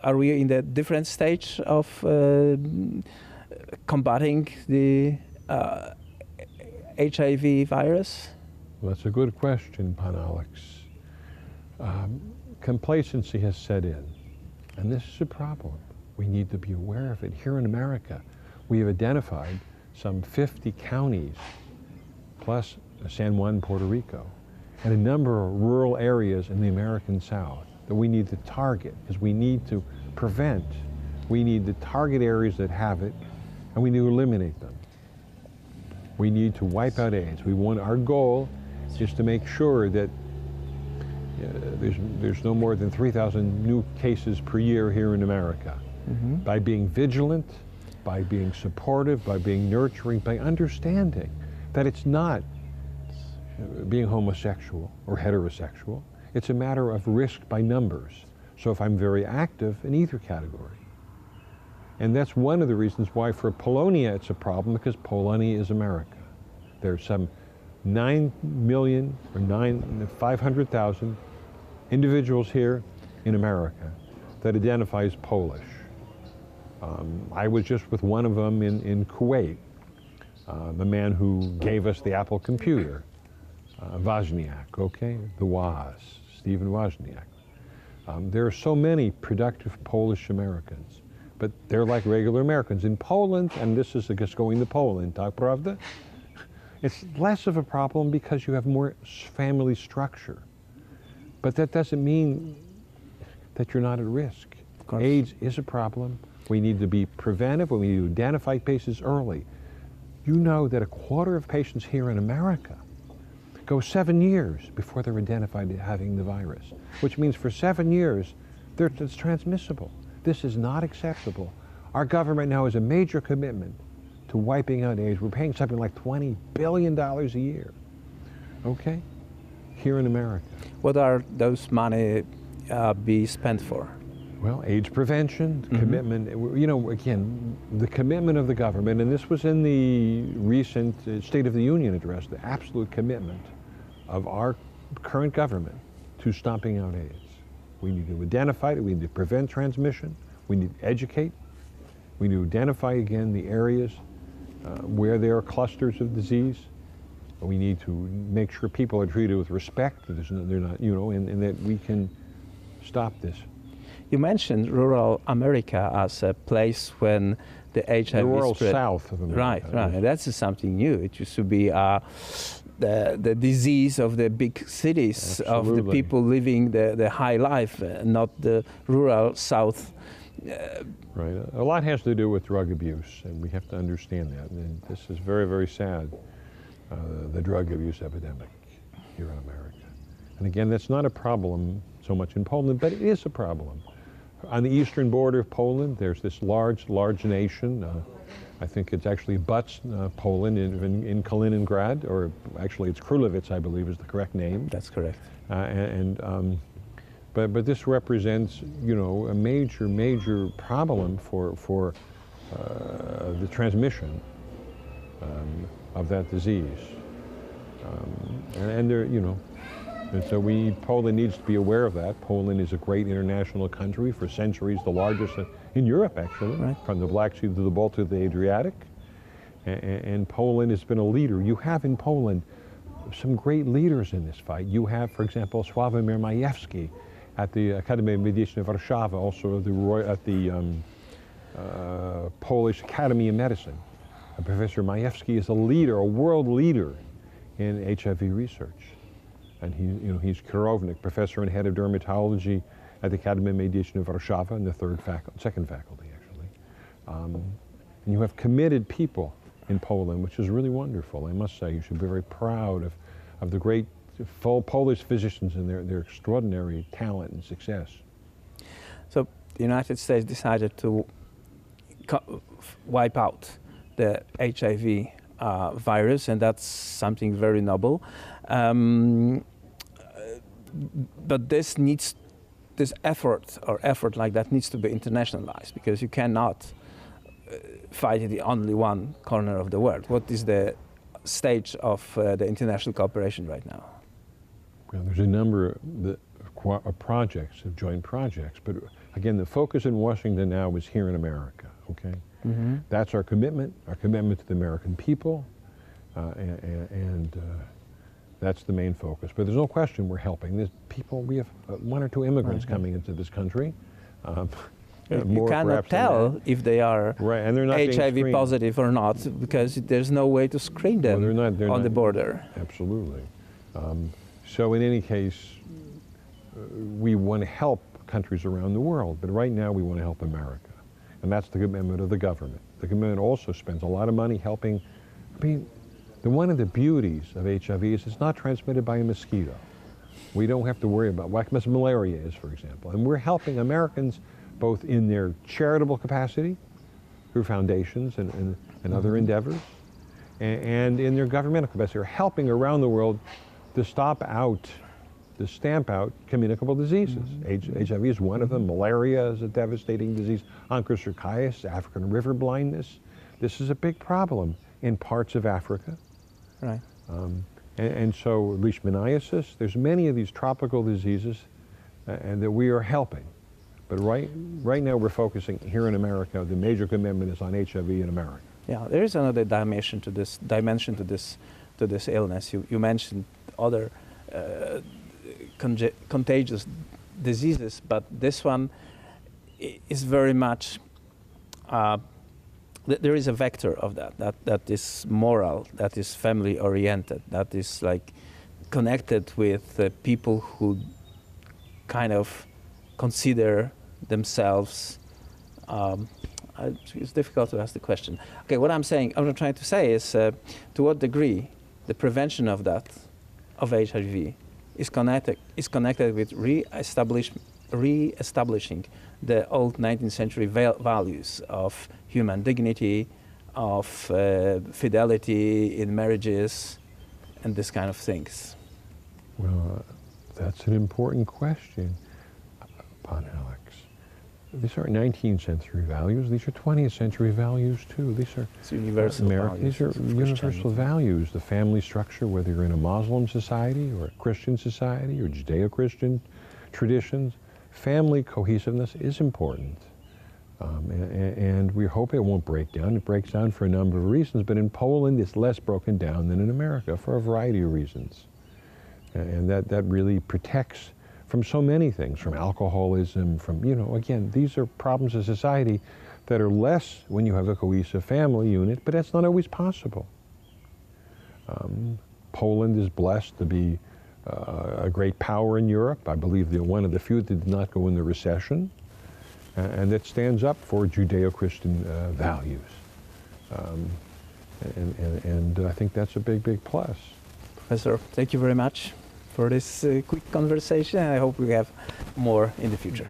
are we in the different stage of combating the HIV virus? Well, that's a good question, Pan Alex. Complacency has set in, and this is a problem. We need to be aware of it. Here in America, we have identified some 50 counties, plus San Juan, Puerto Rico, and a number of rural areas in the American South that we need to target, because we need to prevent. We need to target areas that have it, and we need to eliminate them. We need to wipe out AIDS. Our goal is to make sure that there's no more than 3,000 new cases per year here in America. Mm-hmm. By being vigilant, by being supportive, by being nurturing, by understanding that it's not being homosexual or heterosexual. It's a matter of risk by numbers. So if I'm very active in either category. And that's one of the reasons why for Polonia it's a problem, because Polonia is America. There's some 9,000,000 or 500,000 individuals here in America that identify as Polish. I was just with one of them in Kuwait, the man who gave us the Apple computer, Wozniak, okay, the Woz, Stephen Wozniak. There are so many productive Polish Americans, but they're like regular Americans. In Poland, and this is just going to Poland, tak prawda? It's less of a problem because you have more family structure. But that doesn't mean that you're not at risk. AIDS is a problem. We need to be preventive. We need to identify cases early. You know that a quarter of patients here in America go 7 years before they're identified as having the virus, which means for 7 years, it's transmissible. This is not acceptable. Our government now has a major commitment to wiping out AIDS. We're paying something like $20 billion a year, okay, here in America. What are those money be spent for? Well, AIDS prevention, commitment, you know, again, the commitment of the government, and this was in the recent State of the Union address, the absolute commitment of our current government to stomping out AIDS. We need to identify it, we need to prevent transmission, we need to educate, we need to identify again the areas where there are clusters of disease. We need to make sure people are treated with respect, that they're not, you know, and that we can stop this. You mentioned rural America as a place when the HIV the rural spread. South of America. Right, right. And that's something new. It used to be the disease of the big cities, Absolutely. of the people living the high life, not the rural South. Right. A lot has to do with drug abuse, and we have to understand that. And this is very, very sad, the drug abuse epidemic here in America. And again, that's not a problem so much in Poland, but it is a problem. On the eastern border of Poland, there's this large nation. I think it's actually butts Poland in Kaliningrad, or actually it's Królewicz, I believe, is the correct name. That's correct. But this represents, you know, a major problem for the transmission of that disease. And there, you know. And so Poland needs to be aware of that. Poland is a great international country, for centuries the largest in Europe, actually, right, from the Black Sea to the Baltic to the Adriatic. And Poland has been a leader. You have in Poland some great leaders in this fight. You have, for example, Sławomir Majewski at the Academy of Medicine of Warszawa, also at the Polish Academy of Medicine. Professor Majewski is a leader, a world leader in HIV research. And he's Kierownik, professor and head of dermatology at the Academy of Medicine of Warszawa, in the second faculty, actually. And you have committed people in Poland, which is really wonderful. I must say, you should be very proud of the great Polish physicians and their extraordinary talent and success. So the United States decided to wipe out the HIV virus, and that's something very noble. But this effort like that needs to be internationalized, because you cannot fight it in only one corner of the world. What is the stage of the international cooperation right now? Well, there's a number of projects, of joint projects, but Again, the focus in Washington now is here in America, okay? That's our commitment to the American people, and that's the main focus. But there's no question we're helping. There's people, we have 1 or 2 immigrants coming into this country. You cannot tell if they are and they're not HIV positive or not, because there's no way to screen them they're on not, the border. Absolutely. So in any case, we want to help countries around the world, but right now we want to help America. And that's the commitment of the government. The government also spends a lot of money helping. I mean, one of the beauties of HIV is it's not transmitted by a mosquito. We don't have to worry about what malaria is, for example. And we're helping Americans both in their charitable capacity, through foundations and other endeavors, and in their governmental capacity. We're helping around the world to stamp out communicable diseases. HIV is one of them. Malaria is a devastating disease. Onchocerciasis, African river blindness. This is a big problem in parts of Africa. Right. And so leishmaniasis, there's many of these tropical diseases and that we are helping. But right now we're focusing here in America. The major commitment is on HIV in America. Yeah, there is another dimension to this illness. You mentioned other contagious diseases, but this one is very much. There is a vector of that is moral, that is family oriented, that is like connected with people who kind of consider themselves. It's difficult to ask the question. Okay, what I'm trying to say is to what degree the prevention of HIV is connected with re-establishing the old 19th century values of human dignity, of fidelity in marriages, and this kind of things. Well, that's an important question, Alex. These aren't 19th century values. These are 20th century values too. These are universal values. These are universal values. The family structure, whether you're in a Muslim society or a Christian society or Judeo-Christian traditions, family cohesiveness is important. And we hope it won't break down. It breaks down for a number of reasons, but in Poland it's less broken down than in America for a variety of reasons. And that really protects from so many things, from alcoholism, from, again, these are problems of society that are less when you have a cohesive family unit, but that's not always possible. Poland is blessed to be a great power in Europe. I believe they're one of the few that did not go into recession, and that stands up for Judeo-Christian values. And I think that's a big, big plus. Professor, thank you very much for this quick conversation. I hope we have more in the future.